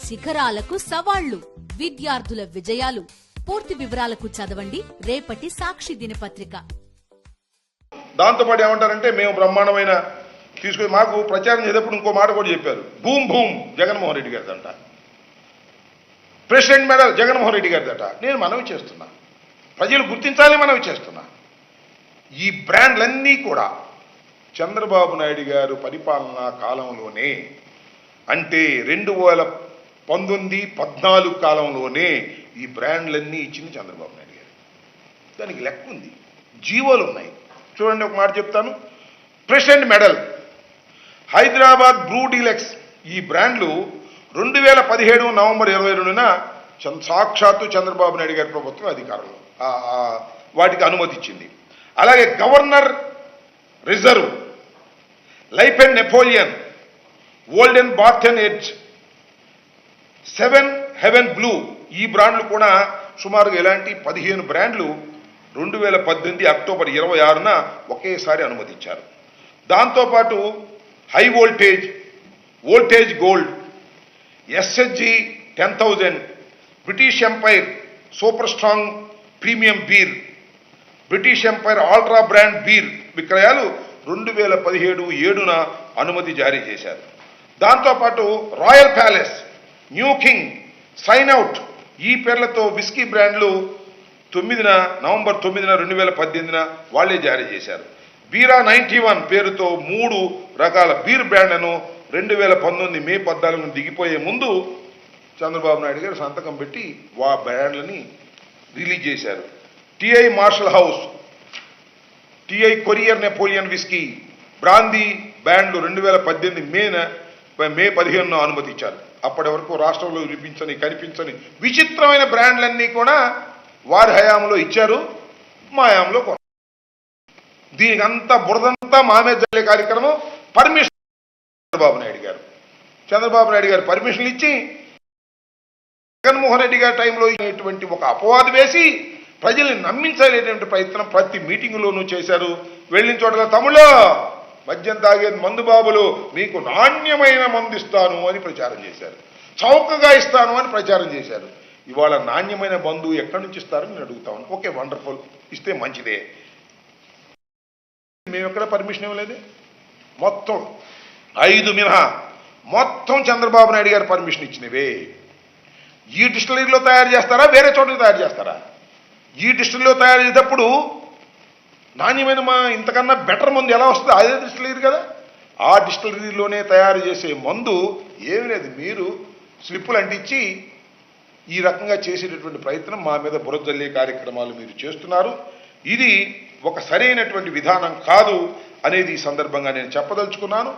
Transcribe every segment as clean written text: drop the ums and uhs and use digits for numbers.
శిఖరాలకు సవాళ్లు, విద్యార్థుల విజయాలు. పూర్తి వివరాలకు చదవండి రేపటి సాక్షి దినపత్రిక. దాంతోపాటు ఏమంటారంటే మేము బ్రహ్మాండమైన తీసుకుని మాకు ప్రచారం చేసేటప్పుడు ఇంకో మాట కూడా చెప్పారు. భూమ్ భూమ్ జగన్మోహన్ రెడ్డి గారిదంట, ప్రెసిడెంట్ మెడల్ జగన్మోహన్ రెడ్డి గారిదట. నేను మనవి చేస్తున్నా, ప్రజలు గుర్తించాలని మనవి చేస్తున్నా. ఈ బ్రాండ్లన్నీ కూడా చంద్రబాబు నాయుడు గారు పరిపాలనా కాలంలోనే, అంటే 2019-14 కాలంలోనే ఈ బ్రాండ్లన్నీ ఇచ్చింది చంద్రబాబు నాయుడు గారు. దానికి లెక్క ఉంది, జీవోలు ఉన్నాయి. చూడండి, ఒక మాట చెప్తాను. President medal, Hyderabad Bru deluxe, ఈ బ్రాండ్లు 2017 నవంబర్ 22న సాక్షాత్తు చంద్రబాబు నాయుడు గారి ప్రభుత్వం అధికారంలో వాటికి అనుమతి ఇచ్చింది. అలాగే governor reserve, life and Napoleon, olden Barton edge, 7 heaven blue, ఈ బ్రాండ్లు కూడా సుమారుగా ఇలాంటి 15 బ్రాండ్లు 2018 అక్టోబర్ 26న ఒకేసారి అనుమతించారు. దాంతోపాటు high voltage gold, SHG 10,000, British empire super strong premium beer, British empire ultra brand beer విక్రయాలు 2017-7న అనుమతి జారీ చేశారు. దాంతోపాటు royal palace, new king, sign out, ఈ పేర్లతో విస్కీ బ్రాండ్లు నవంబర్ 9న 2018న వాళ్లే జారీ చేశారు. బీరా 91 పేరుతో 3 రకాల బీర్ బ్రాండ్లను 2019 మే 14న దిగిపోయే ముందు చంద్రబాబు నాయుడు గారు సంతకం పెట్టి ఆ బ్రాండ్లని రిలీజ్ చేశారు. TI marshal house, TI courier Napoleon whisky, brandy బ్రాండ్లు 2018 మే 15న అనుమతించారు. అప్పటి వరకు రాష్ట్రంలో కనిపించని విచిత్రమైన బ్రాండ్లన్నీ కూడా వారి హయాంలో ఇచ్చారు, మా హయాంలో కొన్నారు. దీనికి అంతా బురదంతా మామే జల్లే కార్యక్రమం పర్మిషన్ చంద్రబాబు నాయుడు గారు పర్మిషన్లు ఇచ్చి జగన్మోహన్ రెడ్డి గారి టైంలో ఇటువంటి ఒక అపవాదు వేసి ప్రజల్ని నమ్మించలేటువంటి ప్రయత్నం ప్రతి మీటింగులోనూ చేశారు. వెళ్ళిన చోట్ల తమ్ముళ్ళు మద్యం తాగేది మందు బాబులు, మీకు నాణ్యమైన మందు ఇస్తాను అని ప్రచారం చేశారు, చౌకగా ఇస్తాను అని ప్రచారం చేశారు. ఇవాళ నాణ్యమైన మందు ఎక్కడి నుంచి ఇస్తారని నేను అడుగుతాను. ఓకే, వండర్ఫుల్, ఇస్తే మంచిదే. మేము ఎక్కడ పర్మిషన్ ఇవ్వలేదు. మొత్తం 5 మినహా మొత్తం చంద్రబాబు నాయుడు గారు పర్మిషన్ ఇచ్చినవే. ఈ డిస్టిలరీలో తయారు చేస్తారా, వేరే చోట్ల తయారు చేస్తారా? ఈ డిస్టిలరీలో తయారు చేసేటప్పుడు నాణ్యమైన ఇంతకన్నా బెటర్ మందు ఎలా వస్తుంది? అదే డిస్టిలరీ కదా. ఆ డిస్టిలరీలోనే తయారు చేసే మందు ఏమి లేదు. మీరు స్లిప్పులు అంటించి ఈ రకంగా చేసేటటువంటి ప్రయత్నం, మా మీద బురజల్లే కార్యక్రమాలు మీరు చేస్తున్నారు. ఇది ఒక సరైనటువంటి విధానం కాదు అనేది ఈ సందర్భంగా నేను చెప్పదలుచుకున్నాను.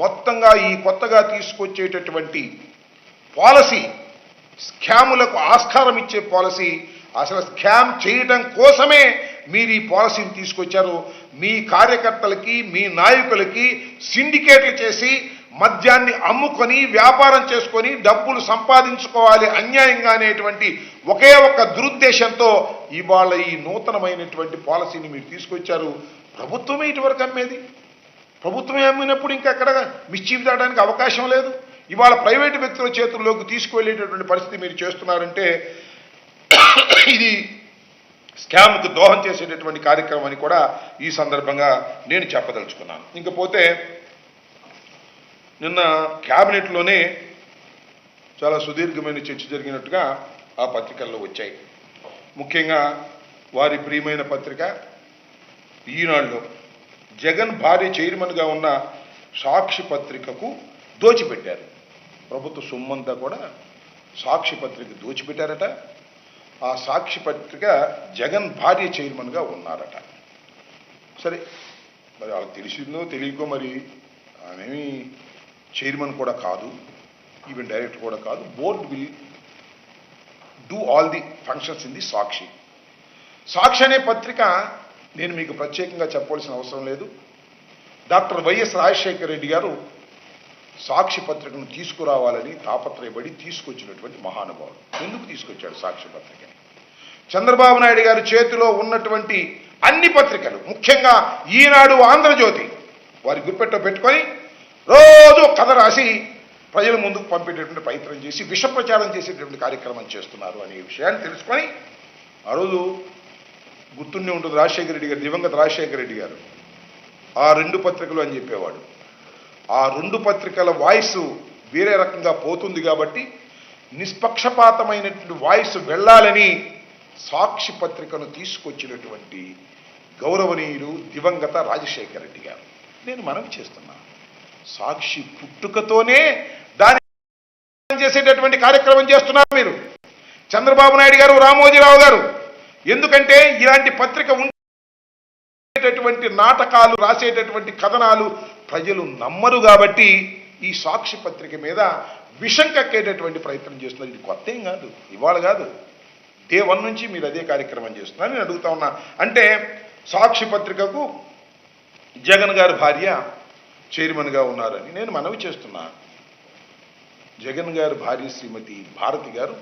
మొత్తంగా ఈ కొత్తగా తీసుకొచ్చేటటువంటి పాలసీ స్కాములకు ఆస్కారం ఇచ్చే పాలసీ, అసలు స్కామ్ చేయడం కోసమే మీరు ఈ పాలసీని తీసుకొచ్చారు. మీ కార్యకర్తలకి, మీ నాయకులకి సిండికేట్లు చేసి మద్యాన్ని అమ్ముకొని వ్యాపారం చేసుకొని డబ్బులు సంపాదించుకోవాలి అన్యాయంగా అనేటువంటి ఒకే ఒక్క దురుద్దేశంతో ఇవాళ ఈ నూతనమైనటువంటి పాలసీని మీరు తీసుకొచ్చారు. ప్రభుత్వమే ఇటువరకు అమ్మేది. ప్రభుత్వమే అమ్మినప్పుడు ఇంకా ఎక్కడ మిస్చీఫ్ దాటానికి అవకాశం లేదు. ఇవాళ ప్రైవేటు వ్యక్తుల చేతుల్లోకి తీసుకువెళ్ళేటటువంటి పరిస్థితి మీరు చేస్తున్నారంటే ఇది స్కామ్కు దోహం చేసేటటువంటి కార్యక్రమం అని కూడా ఈ సందర్భంగా నేను చెప్పదలుచుకున్నాను. ఇంకపోతే నిన్న క్యాబినెట్లోనే చాలా సుదీర్ఘమైన చర్చ జరిగినట్టుగా ఆ పత్రికల్లో వచ్చాయి. ముఖ్యంగా వారి ప్రియమైన పత్రిక ఈనాడులో జగన్ భార్య చైర్మన్గా ఉన్న సాక్షి పత్రికకు దోచిపెట్టారు. ప్రభుత్వ సొమ్మంతా కూడా సాక్షి పత్రిక దోచిపెట్టారట. ఆ సాక్షి పత్రిక జగన్ భార్య చైర్మన్గా ఉన్నారట. సరే, మరి వాళ్ళకి తెలిసిందో తెలియకో, మరి ఆమెమి చైర్మన్ కూడా కాదు, ఈవెన్ డైరెక్టర్ కూడా కాదు. Board will do all the functions in the Sakshi. Sakshi అనే పత్రిక నేను మీకు ప్రత్యేకంగా చెప్పవలసిన అవసరం లేదు. డాక్టర్ వైఎస్ రాజశేఖర రెడ్డి గారు సాక్షి పత్రికను తీసుకురావాలని తాపత్రయపడి తీసుకొచ్చినటువంటి మహానుభావుడు. ఎందుకు తీసుకొచ్చాడు సాక్షి పత్రికని? చంద్రబాబు నాయుడు గారి చేతిలో ఉన్నటువంటి అన్ని పత్రికలు, ముఖ్యంగా ఈనాడు, ఆంధ్రజ్యోతి, వారి గుప్పెట్టో పెట్టుకొని రోజు కథ రాసి ప్రజల ముందుకు పంపేటటువంటి ప్రయత్నం చేసి విష ప్రచారం చేసేటటువంటి కార్యక్రమం చేస్తున్నారు అనే విషయాన్ని తెలుసుకొని ఆ రోజు గుర్తుండే ఉంటుంది రాజశేఖర రెడ్డి గారు, దివంగత రాజశేఖర రెడ్డి గారు ఆ 2 పత్రికలు అని చెప్పేవాడు. ఆ 2 పత్రికల వాయిస్ వేరే రకంగా పోతుంది కాబట్టి నిష్పక్షపాతమైనటువంటి వాయిస్ వెళ్ళాలని సాక్షి పత్రికను తీసుకొచ్చినటువంటి గౌరవనీయులు దివంగత రాజశేఖర రెడ్డి గారు. నేను మనవి చేస్తున్నా, సాక్షి పుట్టుకతోనే దాని చేసేటటువంటి కార్యక్రమం చేస్తున్నారు మీరు, చంద్రబాబు నాయుడు గారు, రామోజీరావు గారు. ఎందుకంటే ఇలాంటి పత్రిక ఉండేటటువంటి నాటకాలు, రాసేటటువంటి కథనాలు ప్రజలు నమ్మరు కాబట్టి ఈ సాక్షి పత్రిక మీద విషం కక్కేటటువంటి ప్రయత్నం చేస్తున్నారు. ఇది కొత్త ఏం కాదు, ఇవాళ కాదు, డే 1 నుంచి మీరు అదే కార్యక్రమం చేస్తున్నారు. నేను అడుగుతా ఉన్నా, అంటే సాక్షి పత్రికకు జగన్ గారి భార్య చైర్మన్గా ఉన్నారని నేను మనవి చేస్తున్నా. జగన్ గారి భార్య శ్రీమతి భారతి గారు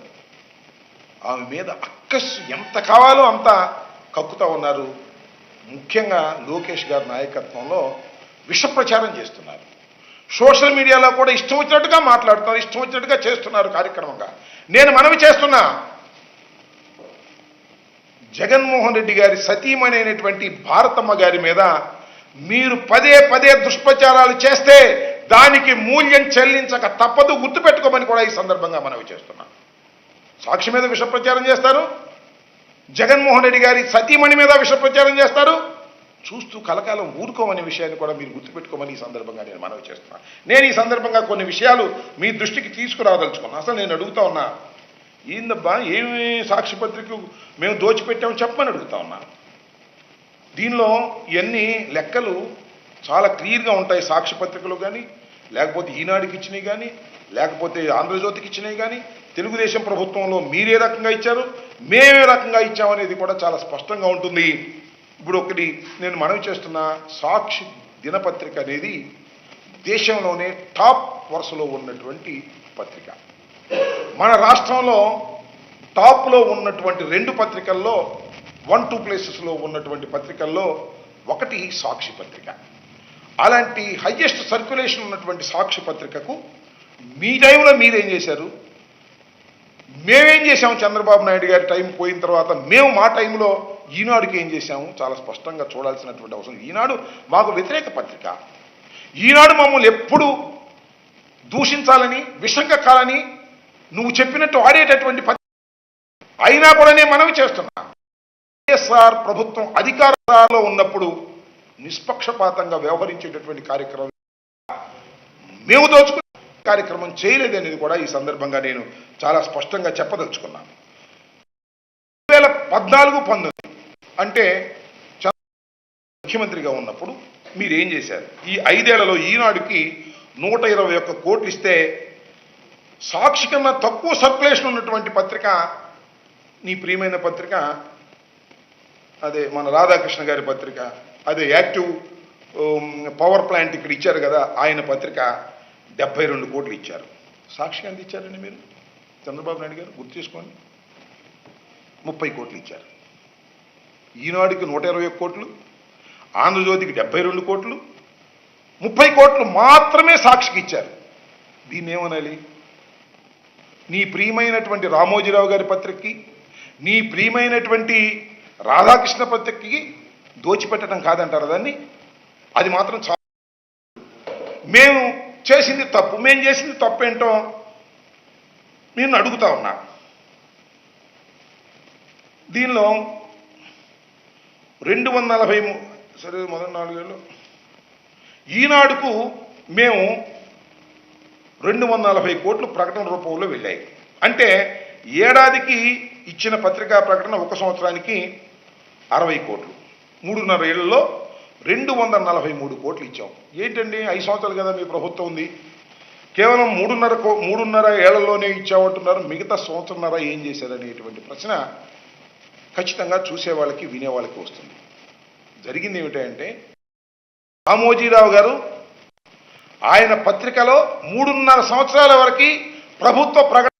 ఆమె మీద అక్కస్సు ఎంత కావాలో అంత కక్కుతా ఉన్నారు. ముఖ్యంగా లోకేష్ గారి నాయకత్వంలో విష ప్రచారం చేస్తున్నారు. సోషల్ మీడియాలో కూడా ఇష్టం వచ్చినట్టుగా మాట్లాడుతున్నారు, ఇష్టం వచ్చినట్టుగా చేస్తున్నారు కార్యక్రమంగా. నేను మనవి చేస్తున్నా, జగన్మోహన్ రెడ్డి గారి సతీమణి అయినటువంటి భారతమ్మ గారి మీద మీరు పదే పదే దుష్ప్రచారాలు చేస్తే దానికి మూల్యం చెల్లించక తప్పదు, గుర్తుపెట్టుకోమని కూడా ఈ సందర్భంగా మనవి చేస్తున్నా. సాక్షి మీద విష ప్రచారం చేస్తారు, జగన్మోహన్ రెడ్డి గారి సతీమణి మీద విష ప్రచారం చేస్తారు, చూస్తూ కలకాలం ఊరుకోమనే విషయాన్ని కూడా మీరు గుర్తుపెట్టుకోమని ఈ సందర్భంగా నేను మనవి చేస్తున్నా. నేను ఈ సందర్భంగా కొన్ని విషయాలు మీ దృష్టికి తీసుకురాదలుచుకున్నా. అసలు నేను అడుగుతా ఉన్నా, ఏందబ్బా ఏమి సాక్షి పత్రికలు మేము దోచిపెట్టామని చెప్పమని అడుగుతా ఉన్నా. దీనిలో ఇవన్నీ లెక్కలు చాలా క్లియర్గా ఉంటాయి. సాక్షి పత్రికలు కానీ, లేకపోతే ఈనాడుకి ఇచ్చినవి కానీ, లేకపోతే ఆంధ్రజ్యోతికి ఇచ్చినవి కానీ, తెలుగుదేశం ప్రభుత్వంలో మీరే రకంగా ఇచ్చారు, మేమే రకంగా ఇచ్చామనేది కూడా చాలా స్పష్టంగా ఉంటుంది. ఇప్పుడు ఒకటి నేను మనవి చేస్తున్నా, సాక్షి దినపత్రిక అనేది దేశంలోనే టాప్ వరుసలో ఉన్నటువంటి పత్రిక. మన రాష్ట్రంలో టాప్లో ఉన్నటువంటి 2 పత్రికల్లో 1-2 ప్లేసెస్లో ఉన్నటువంటి పత్రికల్లో ఒకటి సాక్షి పత్రిక. అలాంటి హయ్యెస్ట్ సర్క్యులేషన్ ఉన్నటువంటి సాక్షి పత్రికకు మీ టైంలో మీరేం చేశారు, మేమేం చేశాము, చంద్రబాబు నాయుడు గారి టైం పోయిన తర్వాత మేము మా టైంలో ఈనాడుకి ఏం చేశాము చాలా స్పష్టంగా చూడాల్సినటువంటి అవసరం. ఈనాడు మాకు వ్యతిరేక పత్రిక. ఈనాడు మమ్మల్ని ఎప్పుడు దూషించాలని, విషం కక్కాలని నువ్వు చెప్పినట్టు ఆడేటటువంటి పత్రిక అయినా కూడా నేను మనవి చేస్తున్నా. వైఎస్ఆర్ ప్రభుత్వం అధికారంలో ఉన్నప్పుడు నిష్పక్షపాతంగా వ్యవహరించేటటువంటి కార్యక్రమం మేము దోచుకునే కార్యక్రమం చేయలేదనేది కూడా ఈ సందర్భంగా నేను చాలా స్పష్టంగా చెప్పదలుచుకున్నాను. 2014-19 అంటే ముఖ్యమంత్రిగా ఉన్నప్పుడు మీరేం చేశారు? ఈ 5 ఏళ్లలో ఈనాడుకి 121 కోట్లు ఇస్తే సాక్షి కన్నా తక్కువ సర్క్యులేషన్ ఉన్నటువంటి పత్రిక నీ ప్రియమైన పత్రిక అదే మన రాధాకృష్ణ గారి పత్రిక, అదే యాక్టివ్ పవర్ ప్లాంట్ ఇక్కడ ఇచ్చారు కదా ఆయన పత్రిక 72 కోట్లు ఇచ్చారు. సాక్షి ఎంత ఇచ్చారండి మీరు? చంద్రబాబు నాయుడు గారు గుర్తు చేసుకోండి, 30 కోట్లు ఇచ్చారు. ఈనాడుకి 121 కోట్లు, ఆంధ్రజ్యోతికి 72 కోట్లు, 30 కోట్లు మాత్రమే సాక్షికి ఇచ్చారు. దీన్ని ఏమనాలి? నీ ప్రియమైనటువంటి రామోజీరావు గారి పత్రికకి, నీ ప్రియమైనటువంటి రాధాకృష్ణ పత్రికకి దోచిపెట్టడం కాదంటారు దాన్ని. అది మాత్రం చాలా మేము చేసింది తప్పు, మేము చేసింది తప్పు ఏంటో నేను అడుగుతా ఉన్నా. దీనిలో 240 సరే మొదటి 4 ఏళ్ళు ఈనాడుకు మేము 240 కోట్లు ప్రకటన రూపంలో వెళ్ళాయి. అంటే ఏడాదికి ఇచ్చిన పత్రికా ప్రకటన 1 సంవత్సరానికి 60 కోట్లు, 3.5 ఏళ్లలో 243 కోట్లు ఇచ్చాం. ఏంటండి 5 సంవత్సరాలు కదా మీ ప్రభుత్వం ఉంది, కేవలం 3.5 ఏళ్లలోనే ఇచ్చామంటున్నారు, మిగతా సంవత్సరంన్నర ఏం చేశారనేటువంటి ప్రశ్న ఖచ్చితంగా చూసేవాళ్ళకి వినేవాళ్ళకి వస్తుంది. జరిగింది ఏమిటంటే రామోజీరావు గారు ఆయన పత్రికలో 3.5 సంవత్సరాల వరకు ప్రభుత్వ ప్రకటన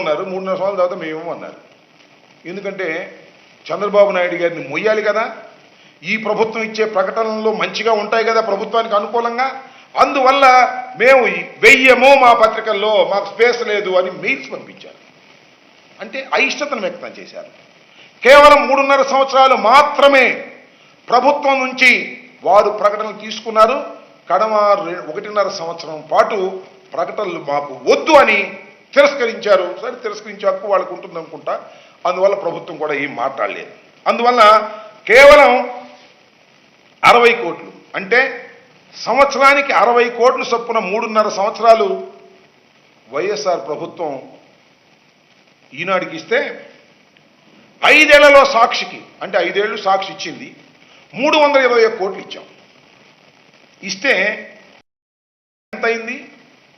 ఉన్నారు, 3.5 సంవత్సరాల తర్వాత మేము అన్నారు. ఎందుకంటే చంద్రబాబు నాయుడు గారిని మొయ్యాలి కదా, ఈ ప్రభుత్వం ఇచ్చే ప్రకటనలో మంచిగా ఉంటాయి కదా ప్రభుత్వానికి అనుకూలంగా, అందువల్ల మేము వెయ్యము మా పత్రికల్లో, మాకు స్పేస్ లేదు అని మెయిల్స్ పంపించారు. అంటే అయిష్టతను వ్యక్తం చేశారు. కేవలం 3.5 సంవత్సరాలు మాత్రమే ప్రభుత్వం నుంచి వారు ప్రకటనలు తీసుకున్నారు. కడమ 1.5 సంవత్సరం పాటు ప్రకటనలు మాకు వద్దు అని తిరస్కరించారు. సరే, తిరస్కరించే హక్కు వాళ్ళకు ఉంటుంది అనుకుంటా. అందువల్ల ప్రభుత్వం కూడా ఏం మాట్లాడలేదు. అందువల్ల కేవలం 60 కోట్లు అంటే సంవత్సరానికి 60 కోట్లు చొప్పున 3.5 సంవత్సరాలు వైఎస్ఆర్ ప్రభుత్వం ఈనాడుకి ఇస్తే 5 ఏళ్లలో సాక్షికి, అంటే 5 ఏళ్ళు సాక్షి ఇచ్చింది, 321 కోట్లు ఇచ్చాం. ఇస్తే ఎంత అయింది?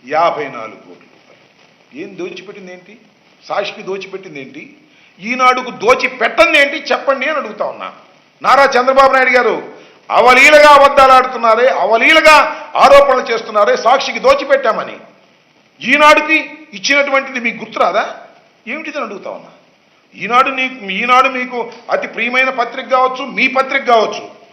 54 కోట్ల రూపాయలు. ఏం దోచిపెట్టింది ఏంటి? సాక్షికి దోచిపెట్టింది ఏంటి? ఈనాడుకు దోచి పెట్టండి ఏంటి చెప్పండి అని అడుగుతా ఉన్నా. నారా చంద్రబాబు నాయుడు గారు అవలీలగా అబద్ధాలాడుతున్నారే, అవలీలగా ఆరోపణలు చేస్తున్నారే సాక్షికి దోచిపెట్టామని. ఈనాడుకి ఇచ్చినటువంటిది మీకు గుర్తురాదా? ఏమిటిదని అడుగుతా ఉన్నా. ఈనాడు మీకు అతి ప్రియమైన పత్రిక కావచ్చు, మీ పత్రిక కావచ్చు.